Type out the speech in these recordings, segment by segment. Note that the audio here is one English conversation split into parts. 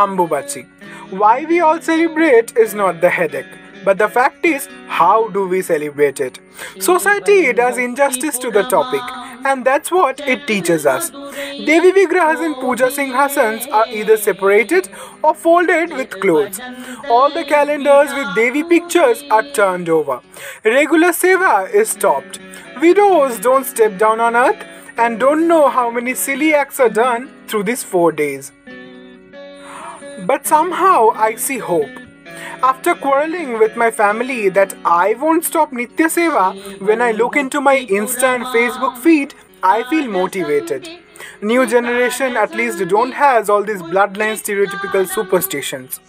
Ambubachi. Why we all celebrate is not the headache. But the fact is, how do we celebrate it? Society does injustice to the topic, and that's what it teaches us. Devi Vigrahas and Puja Singhasans are either separated or folded with clothes. All the calendars with Devi pictures are turned over. Regular seva is stopped. Widows don't step down on earth and don't know how many silly acts are done through these 4 days. But somehow I see hope. After quarreling with my family that I won't stop Nitya Seva, when I look into my Insta and Facebook feed, I feel motivated. New generation at least don't has all these bloodline stereotypical superstitions.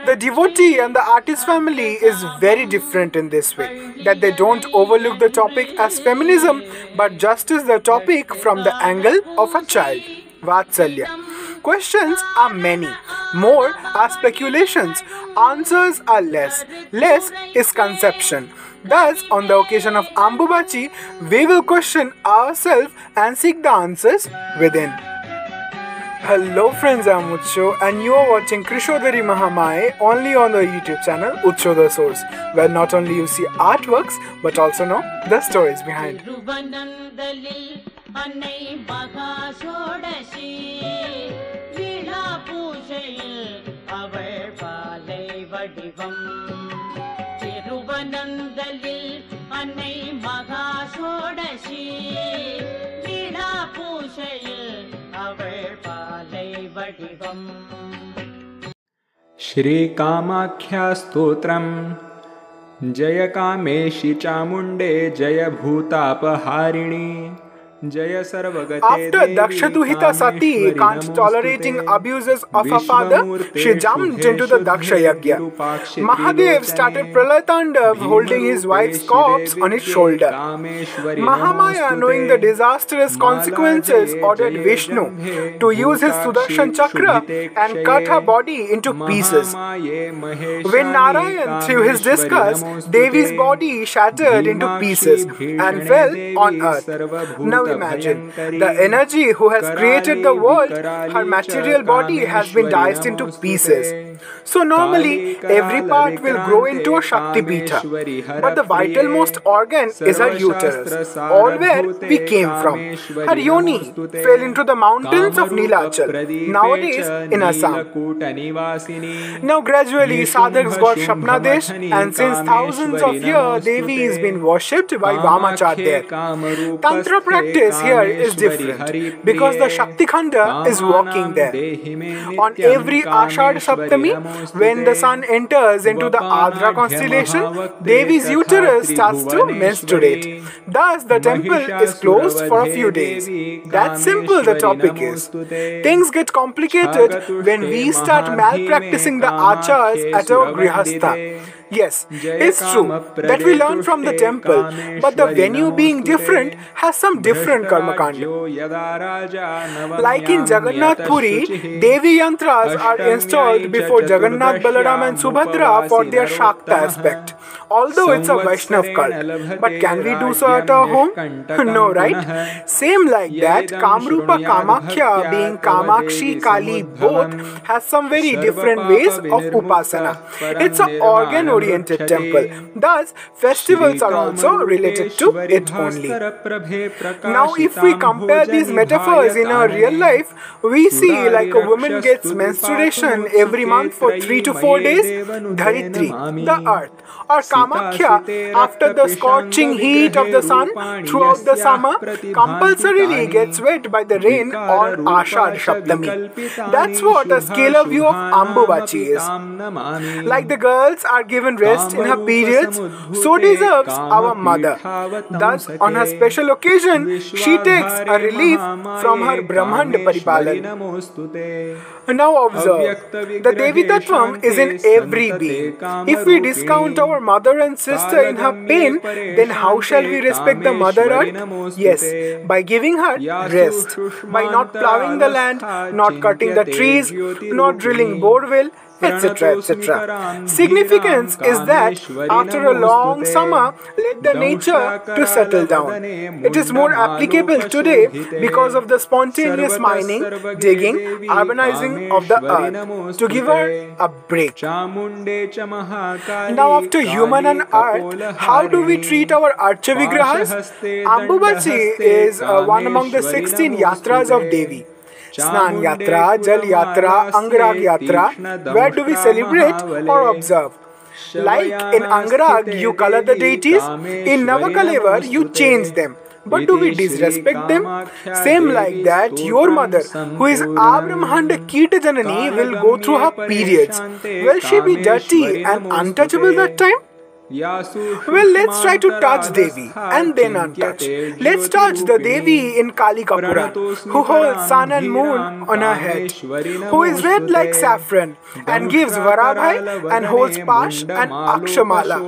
The devotee and the artist family is very different in this way, that they don't overlook the topic as feminism but just as the topic from the angle of a child. Vatsalya. Questions are many, more are speculations, answers are less. Less is conception. Thus, on the occasion of Ambubachi, we will question ourselves and seek the answers within. Hello friends, I'm Utsho and you are watching Krishodari Mahamai only on the YouTube channel Utsho the Source, where not only you see artworks but also know the stories behind. Shri Kamakhya Stotram Jai Kameshi चामुंडे Jai भूतापहारिणी Jai सर्वगते After Dakshaduhita Sati can't tolerating abuses of her father, she jumped into the Daksha Yagya. Mahadev started Pralay Tandav holding his wife's corpse on his shoulder. Mahamaya, knowing the disastrous consequences, ordered Vishnu to use his Sudarshan Chakra and cut her body into pieces. When Narayan threw his discus, Devi's body shattered into pieces and fell on earth. Now imagine, the energy who has created the world, her material body has been diced into pieces. So normally, every part will grow into a Shakti Pitha. But the vitalmost organ is her uterus, all where we came from. Her yoni fell into the mountains of Nilachal, nowadays in Assam. Now gradually, sadhaks got Shapnadesh, and since thousands of years, Devi is been worshipped by Vamacharya. Tantra practice here is different because the Shakti Khanda is walking there. On every Ashad Saptami, when the sun enters into the Adra constellation, Devi's uterus starts to menstruate. Thus, the temple is closed for a few days. That's simple the topic is. Things get complicated when we start malpracticing the achars at our grihastha. Yes, it's true that we learn from the temple, but the venue being different has some different karma kanda. Like in Jagannath Puri, Devi Yantras are installed before Jagannath, Balaram and Subhadra for their Shakta aspect. Although it's a Vaishnav cult, but can we do so at our home? No, right? Same like that, Kamrupa Kamakhya being Kamakshi Kali both has some very different ways of upasana. It's an organ-oriented temple. Thus, festivals are also related to it only. Now, if we compare these metaphors in our real life, we see like a woman gets menstruation every month for 3 to 4 days, Dharitri, the earth, or Kamakhya, after the scorching heat of the sun throughout the summer, compulsorily gets wet by the rain on Ashad Shaptami. That's what a scalar view of Ambubachi is. Like the girls are given rest in her periods, so deserves our mother. Thus, on her special occasion, she takes a relief from her Brahmand Paripalan. Now observe, the Devi Tattvam is in every being. If we discount our mother and sister in her pain, then how shall we respect the mother earth? Yes, by giving her rest, by not plowing the land, not cutting the trees, not drilling borewell, etc. etc. Significance is that after a long summer, let the nature to settle down. It is more applicable today because of the spontaneous mining, digging, urbanizing of the earth, to give her a break. Now after human and earth, how do we treat our Archavigrahas? Ambubati is one among the 16 yatras of Devi. Snan Yatra, Jal Yatra, Angarag Yatra. Where do we celebrate or observe? Like in Angarag, you color the deities. In Navakalevar, you change them. But do we disrespect them? Same like that, your mother, who is Abrahmanda Kitajanani, will go through her periods. Will she be dirty and untouchable that time? Well, let's try to touch Devi and then untouch. Let's touch the Devi in Kali Kapura, who holds sun and moon on her head, who is red like saffron and gives Varabhai and holds Pash and Akshamala.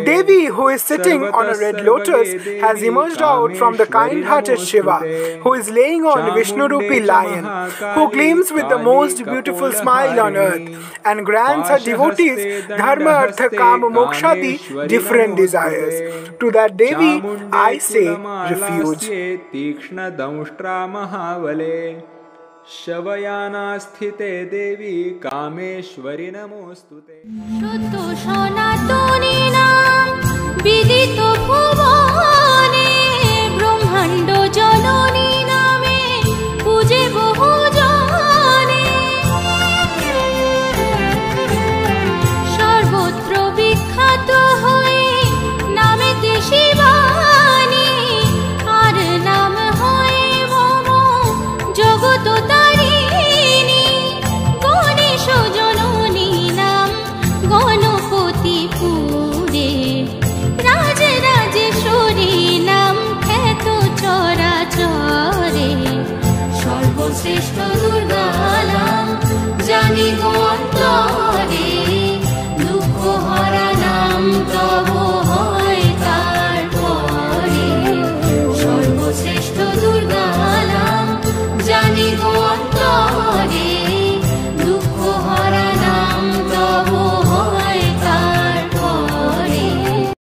Devi, who is sitting on a red lotus, has emerged out from the kind-hearted Shiva, who is laying on Vishnu-rupi lion, who gleams with the most beautiful smile on earth and grants her devotees Dharma, Artha, Kama, Mokshadi different desires. To that Devi, I say refuge. Shavayana sthite Devi Kameshwari namostute. Shuddho Sanatoni Vidito Bhuvane Brahmando Janoni Name Puje Bahu Jane Sarvotro Vikhato Hoye Namete Shivani Ar Nam Hoye Momo Jogoto Tarini Ganesho Janoni Nam Ganapati Pure Raj Rajeshwari Nam Kheto Chora Chore Sarvoshreshta Durga Nam Jani Go